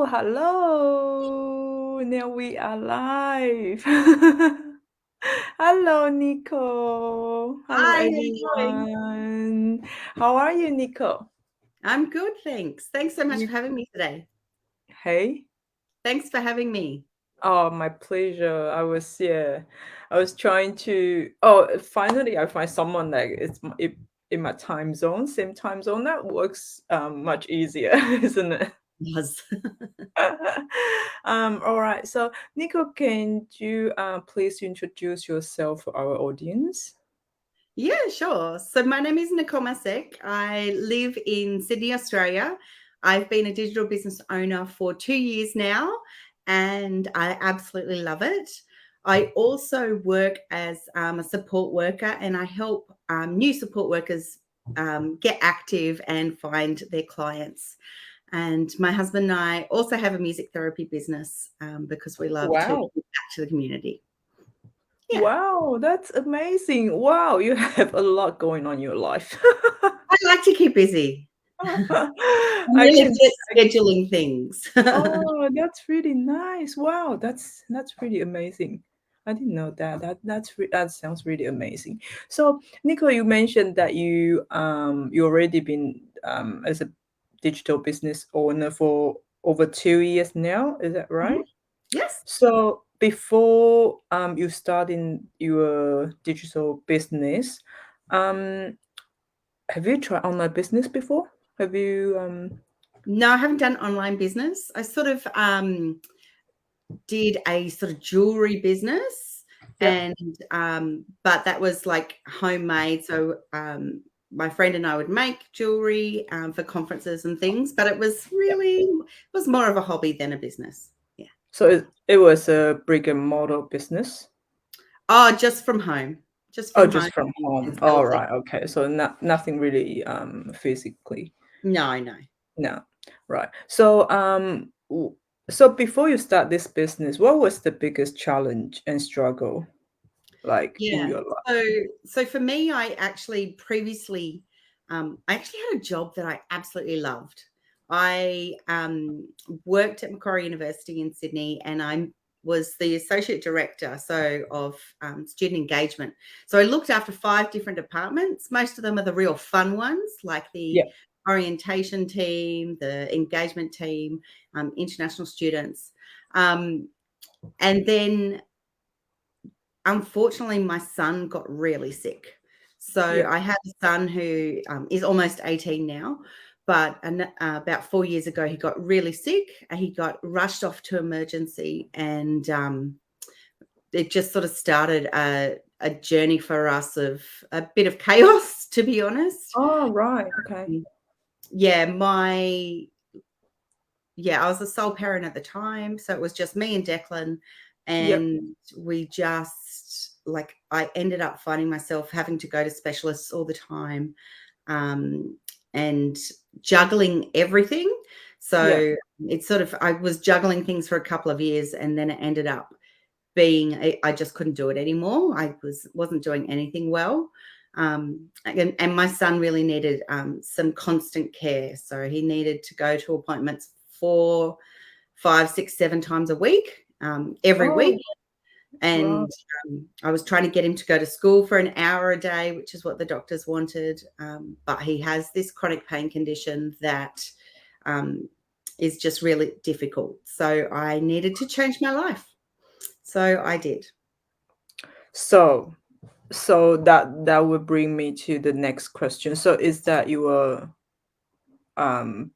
Hello. Now we are live. Hello, Nicole. Hello, Hi, how you doing? everyone. How are you, Nicole? I'm good, thanks. Thanks so much You, for having me today. hey? Thanks for having me. Oh, my pleasure. I was trying to. Finally, I find someone that in my time zone, same time zone. That works much easier, isn't it? Yes. All right. So, Nico, can you please introduce yourself for our audience? Yeah, sure. So my name is Nicole Massaque. I live in Sydney, Australia. I've been a digital business owner for 2 years now, and I absolutely love it. I also work as a support worker, and I help new support workers get active and find their clients. And my husband and I also have a music therapy business because we love to Wow. give back to the community. Yeah, Wow, that's amazing. Wow, you have a lot going on in your life. I like to keep busy. I'm I really can. good at scheduling things. Oh, that's really nice. Wow, that's really amazing. I didn't know that. That sounds really amazing. So, Nico, you mentioned that you already been as a digital business owner for over 2 years now. Is that Mhm. right? Yes. So before you start in your digital business, um, have you tried online business before? Have you No, I haven't done online business. I sort of did a sort of jewelry business, Yeah. and but that was like homemade. So my friend and I would make jewelry for conferences and things, but it was more of a hobby than a business. Yeah. So it was a brick and mortar business? Oh, just from home. Just Oh, from home just from and home. sell All things. right. Okay. So nothing really physically. No, no. No. Right. So so before you start this business, what was the biggest challenge and struggle like in Yeah. your life? So for me, I actually had a job that I absolutely loved. I worked at Macquarie University in Sydney, and I was the associate director of student engagement. So I looked after 5 different departments. Most of them are the real fun ones, like the Yeah. orientation team, the engagement team, international students, um, and then unfortunately, my son got really sick. So Yeah. I have a son who is almost 18 now, but about 4 years ago, he got really sick. He got rushed off to emergency, and it just sort of started a journey for us of a bit of chaos, to be honest. Oh, right. Okay. Mm, Yeah, I was a sole parent at the time, so it was just me and Declan, Yep. and we just like I ended up finding myself having to go to specialists all the time, um, and juggling everything. Yeah. So it's sort of I was juggling things for a couple of years, and then it ended up being I just couldn't do it anymore. Wasn't doing anything well. And my son really needed some constant care. So he needed to go to appointments 4, 5, 6, 7 times a week, every week. Oh, wow. And I was trying to get him to go to school for an hour a day, which is what the doctors wanted. But he has this chronic pain condition that um, is just really difficult. So I needed to change my life. So I did. So that would bring me to the next question. So is that your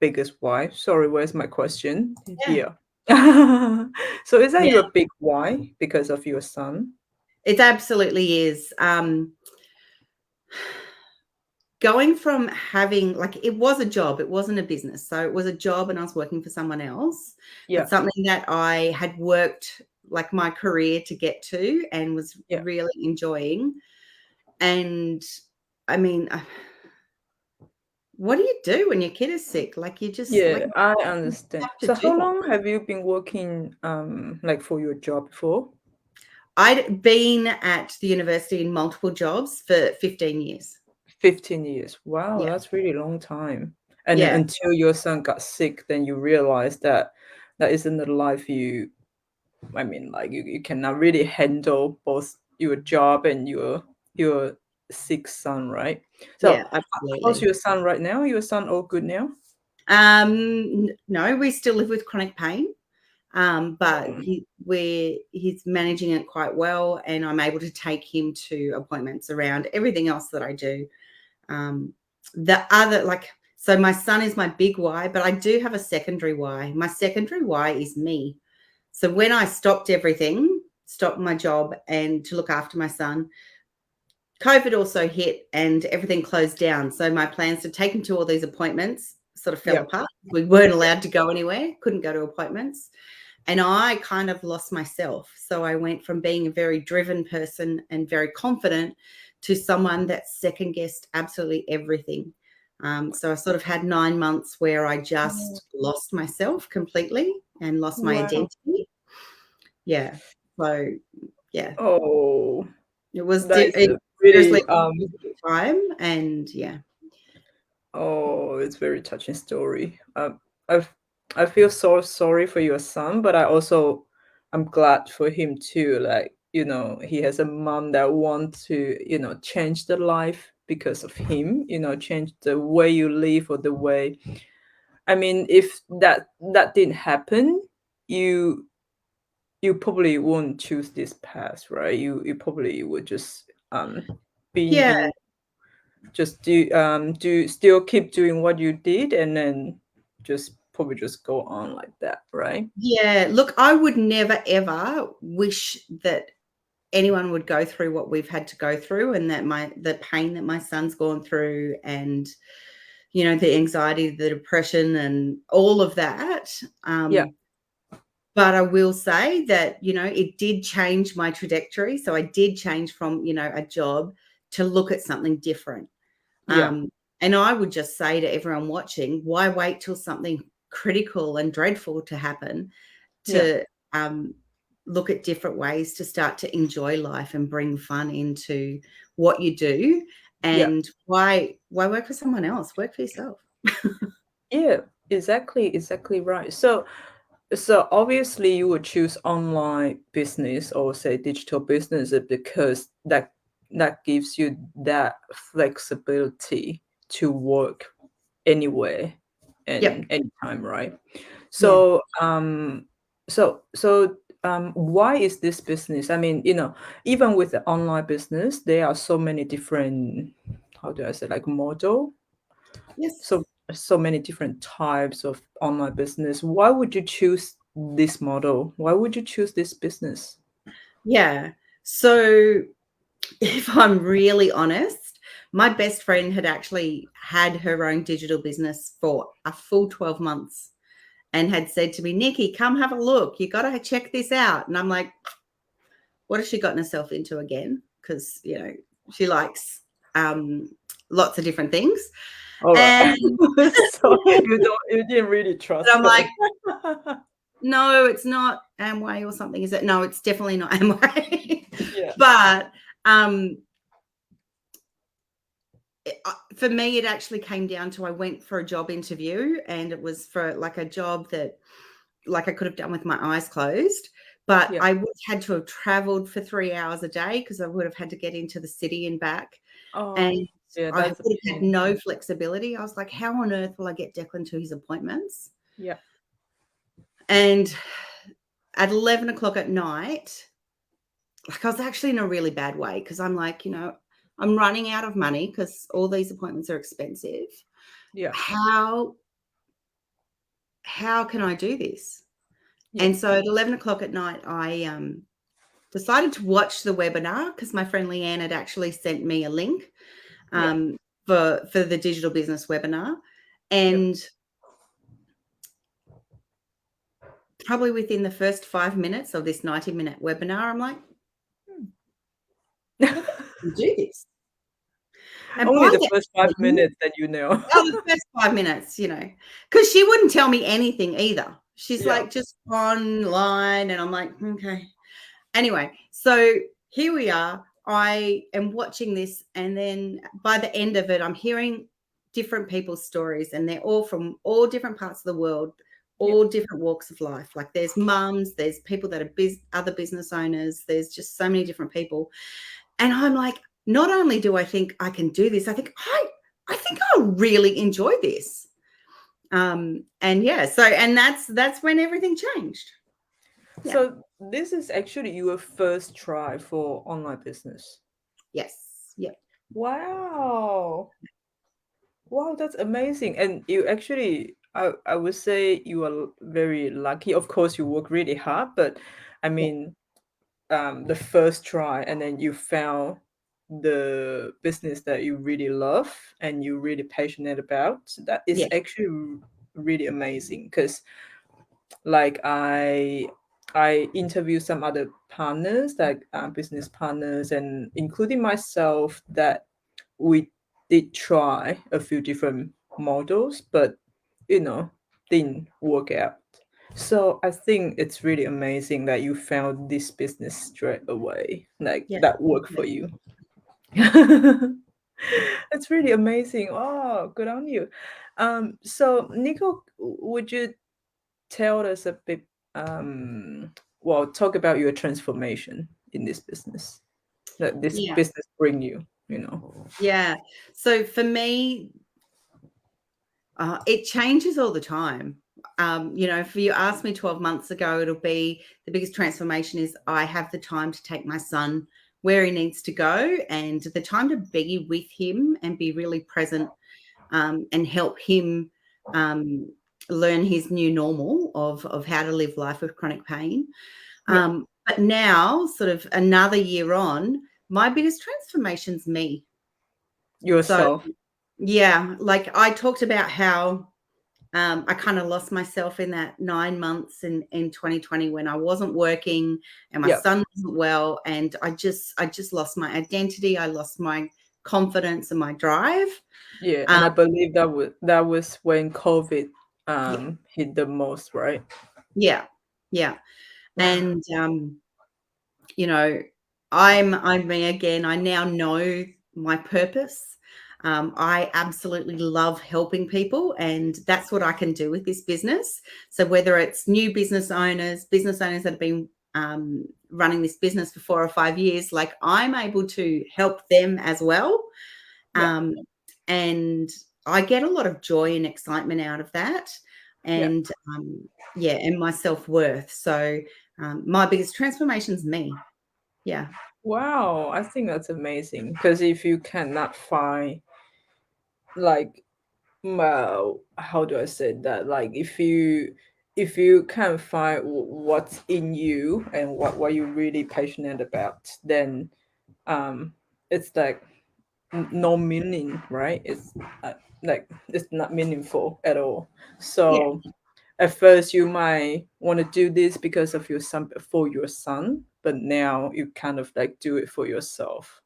biggest why? Sorry, where's my question? Yeah. Here. So is that Yeah. your big why because of your son? It absolutely is. Going from having like it was a job, it wasn't a business. So it was a job and I was working for someone else, but Yeah. something that I had worked like my career to get to and was Yeah. really enjoying. And I mean, what do you do when your kid is sick? Like you just like Yeah, I you understand. have to So do how that. long have you been working like for your job before? I'd been at the university in multiple jobs for 15 years. 15 years. Wow, Yeah. that's really long time. And then Yeah. until your son got sick, then you realized that, that isn't the life you, I mean, like you cannot really handle both your job and your sick son, right? So Yeah, how's absolutely. your son right now? Your son all good now? No, we still live with chronic pain. But Mm. he's managing it quite well, and I'm able to take him to appointments around everything else that I do. The other, so my son is my big why, but I do have a secondary why. My secondary why is me. So when I stopped everything, stopped my job and to look after my son, COVID also hit and everything closed down. So my plans to take him to all these appointments sort of fell apart. We weren't allowed to go anywhere, couldn't go to appointments. And I kind of lost myself. So I went from being a very driven person and very confident to someone that second guessed absolutely everything. So I sort of had 9 months where I just lost myself completely and lost my Wow. identity. Yeah. So, yeah, Oh, it was that is a seriously really difficult time. And yeah. oh, it's very touching story. I I feel so sorry for your son, but I'm glad for him too. Like, he has a mom that wants to, change the life because of him, change the way you live or the way. I mean, if that didn't happen, you you probably won't choose this path, right? You probably would just be Yeah. in just do still keep doing what you did and then just probably just go on like that, right? Yeah. Look, I would never, ever wish that anyone would go through what we've had to go through, and that the pain that my son's gone through, and the anxiety, the depression, and all of that. Yeah. But I will say that it did change my trajectory. So I did change from a job to look at something different. Yeah. And I would just say to everyone watching, why wait till something critical and dreadful to happen Yeah. to look at different ways to start to enjoy life and bring fun into what you do? Yeah. And why work for someone else? Work for yourself. Yeah, exactly right. So obviously you would choose online business or say digital business because that gives you that flexibility to work anywhere Yep. and anytime, right? Yeah. So why is this business? I mean, even with the online business, there are so many different, how do I say, like model, Yes. so many different types of online business. Why would you choose this model? Why would you choose this business? Yeah. So if I'm really honest, my best friend had actually had her own digital business for a full 12 months and had said to me, Nikki, come have a look. You got to check this out. And I'm like, what has she gotten herself into again? Because, she likes lots of different things. All right. And So you didn't really trust I'm her. like, no, it's not Amway or something, is it? No, it's definitely not Amway. Yeah. But for me, it actually came down to I went for a job interview, and it was for like a job that I could have done with my eyes closed, but Yeah. I would have had to have traveled for 3 hours a day because I would have had to get into the city and back. Oh, And yeah, I that's a would have had pain. no flexibility. I was like, how on earth will I get Declan to his appointments? Yeah. And at 11 o'clock at night, I was actually in a really bad way because I'm like, I'm running out of money because all these appointments are expensive. Yeah. How can I do this? Yeah. And so at 11 o'clock at night, I decided to watch the webinar because my friend Leanne had actually sent me a link Yeah. for the digital business webinar. Yeah. And probably within the first 5 minutes of this 90-minute webinar, I'm like, I can do this. And Only by the the first 5 end, minutes that you know. the first 5 minutes, because she wouldn't tell me anything either. She's Yeah. like, just online. And I'm like, okay. Anyway, so here we are. I am watching this. And then by the end of it, I'm hearing different people's stories. And they're all from all different parts of the world all different walks of life. Like there's mums, there's people that are other business owners, there's just so many different people. And I'm like, not only do I think I can do this, I think I'll really enjoy this. And that's when everything changed. Yeah. So this is actually your first try for online business. Yes. Yep. Wow. Wow, that's amazing. And you actually, I would say you are very lucky. Of course, you work really hard, but I mean, the first try, and then you found the business that you really love and you're really passionate about. So that is Yeah. actually really amazing because, like, I interviewed some other partners, like business partners, and including myself, that we did try a few different models, but didn't work out. So I think it's really amazing that you found this business straight away, like Yeah. that worked for you. It's really amazing. Oh, good on you. So Nicole, would you tell us a bit, talk about your transformation in this business that this Yeah. business bring you, Yeah. So for me, it changes all the time. If you asked me 12 months ago, it'll be the biggest transformation is I have the time to take my son where he needs to go and the time to be with him and be really present and help him learn his new normal of how to live life with chronic pain. Yeah. But now, sort of another year on, my biggest transformation's me. Yourself. So, yeah, like I talked about how I kind of lost myself in that 9 months in 2020 when I wasn't working and my Yeah. son wasn't well, and I just lost my identity. I lost my confidence and my drive. Yeah, and I believe that was when COVID Yeah, hit the most, right? yeah, yeah. And I'm me again. I now know my purpose. I absolutely love helping people, and that's what I can do with this business. So whether it's new business owners that have been running this business for 4 or 5 years, like I'm able to help them as well. Yeah. And I get a lot of joy and excitement out of that, Yeah. and and my self-worth. So my biggest transformation is me. Yeah. Wow, I think that's amazing because if you cannot find, like, well, how do I say that? Like, if you can't find what's in you and what you're really passionate about, then it's like no meaning, right? It's like it's not meaningful at all. Yeah, So at first you might want to do this because of your son, for your son, but now you kind of like do it for yourself.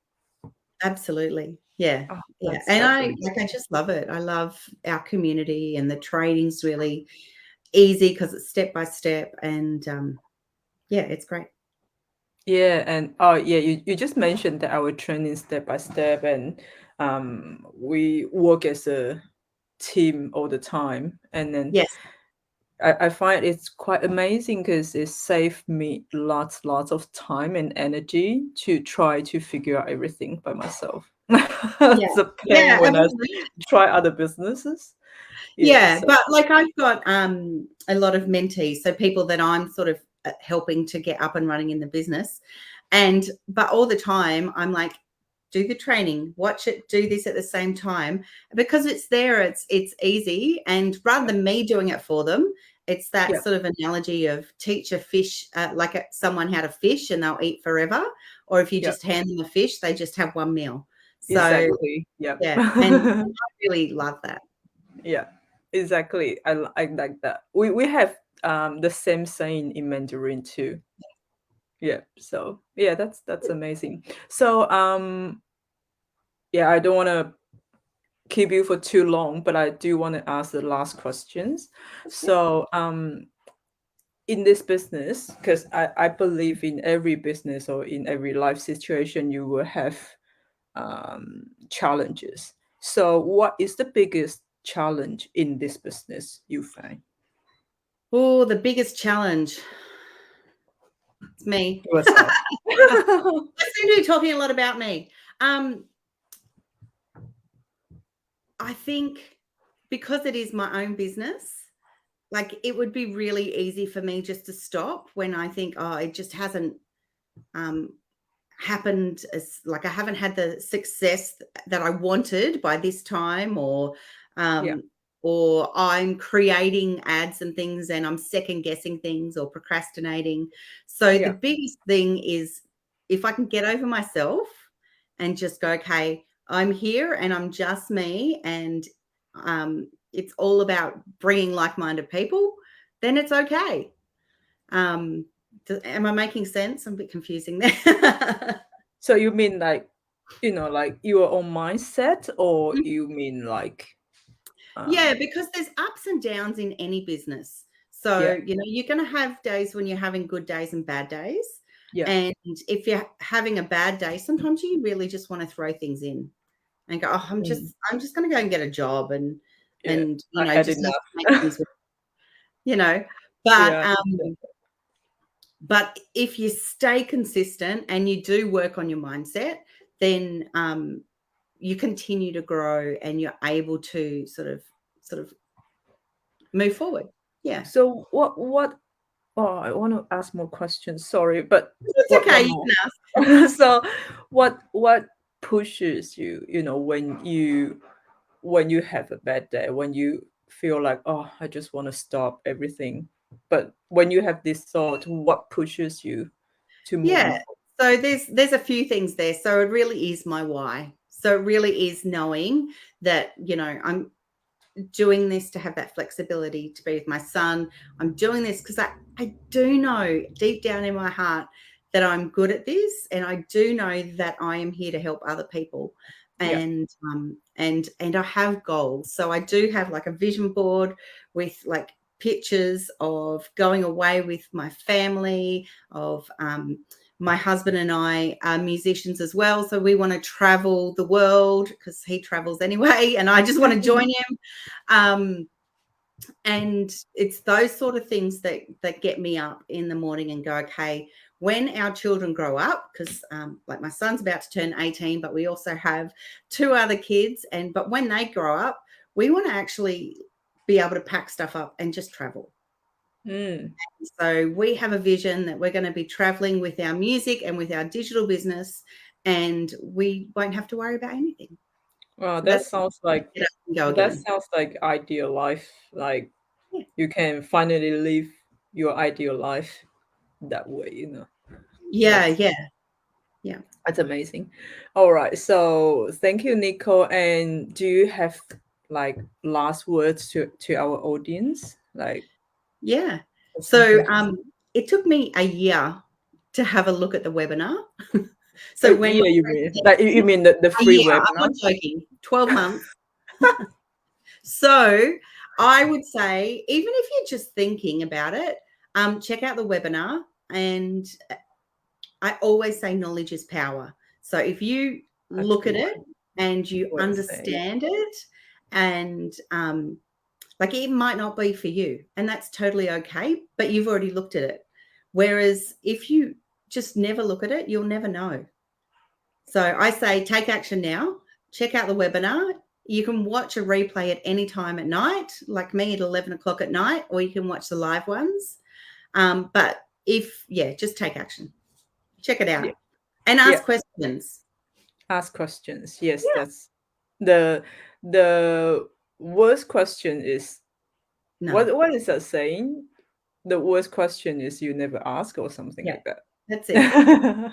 absolutely. Yeah. Oh, Yeah. that's And that's I amazing. just love it. I love our community, and the training's really easy because it's step by step, and yeah, it's great. Yeah, and oh yeah, you just mentioned that our training step by step, and we work as a team all the time, and then Yes. I find it's quite amazing because it saved me lots of time and energy to try to figure out everything by myself. Yeah. It's a pain Yeah, when I absolutely. try other businesses. Yeah, Yeah, so but like I've got a lot of mentees, so people that I'm sort of helping to get up and running in the business. But all the time I'm like, do the training, watch it, do this at the same time, because it's there, it's easy. And rather yeah, than me doing it for them, it's that yeah, sort of analogy of teach a fish, someone how to fish and they'll eat forever. Or if you yeah, just hand them a fish, they just have one meal. So exactly. Yeah. yeah, and I really love that. Yeah, exactly. I like that. We have the same saying in Mandarin too. Yeah. So yeah, that's amazing. So yeah, I don't want to keep you for too long, but I do want to ask the last questions. Yeah. So in this business, because I believe in every business or in every life situation you will have challenges. So what is the biggest challenge in this business you find? Oh, the biggest challenge. It's me. Yourself. I seem to be talking a lot about me. I think because it is my own business, like it would be really easy for me just to stop when I think, oh, it just hasn't happened as like I haven't had the success that I wanted by this time, or I'm creating ads and things and I'm second guessing things or procrastinating. So the biggest thing is if I can get over myself and just go, okay, I'm here and I'm just me, and it's all about bringing like-minded people, then it's okay. Am I making sense? I'm a bit confusing there. So you mean like, like your own mindset, or you mean like yeah, because there's ups and downs in any business. So, you're going to have days when you're having good days and bad days. And if you're having a bad day, sometimes you really just want to throw things in and go, oh, I'm just going to go and get a job and just make things work, but if you stay consistent and you do work on your mindset, then you continue to grow and you're able to sort of move forward. Yeah. So what I want to ask more questions, sorry, but it's okay, you can ask. So what pushes you, when you have a bad day, when you feel like, oh, I just want to stop everything, but when you have this thought, what pushes you to move on? So there's a few things there. So it really is my why. So it really is knowing that, I'm doing this to have that flexibility to be with my son. I'm doing this because I do know deep down in my heart that I'm good at this, and I do know that I am here to help other people. And I have goals. So I do have like a vision board with like pictures of going away with my family, of my husband and I are musicians as well. So we want to travel the world because he travels anyway, and I just want to join him. And it's those sort of things that get me up in the morning and go, okay, when our children grow up, because like my son's about to turn 18, but we also have 2 other kids. But when they grow up, we want to actually be able to pack stuff up and just travel. So we have a vision that we're going to be traveling with our music and with our digital business, and we won't have to worry about anything. Well, that sounds like ideal life. Like you can finally live your ideal life that way, Yeah. That's amazing. All right. So thank you, Nicole. And do you have like last words to our audience? Like, so it took me a year to have a look at the webinar. So when you mean like you mean the free webinar? I'm not joking. 12 months. So I would say, even if you're just thinking about it, check out the webinar. And I always say knowledge is power. So if you look at it and you understand it, and like it might not be for you, and that's totally okay, but you've already looked at it. Whereas if you just never look at it, you'll never know. So I say take action now. Check out the webinar. You can watch a replay at any time at night, like me at 11 o'clock at night, or you can watch the live ones. But just take action. Check it out and ask questions. Ask questions. Yes, that's the worst question is what is that saying? The worst question is you never ask, or something like that. That's it.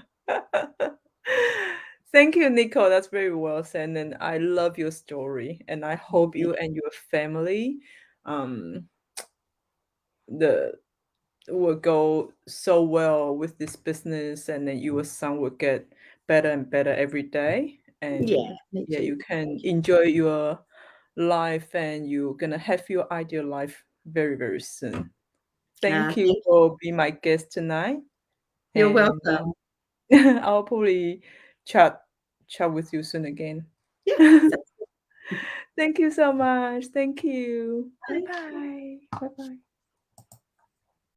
Thank you, Nicole. That's very well said. And I love your story. And I hope you and your family will go so well with this business, and then your son will get better and better every day. And you can enjoy your life, and you're gonna have your ideal life very, very soon. Thank you for being my guest tonight. You're welcome. I'll probably chat with you soon again. Thank you so much. Thank you. Bye bye. Bye bye.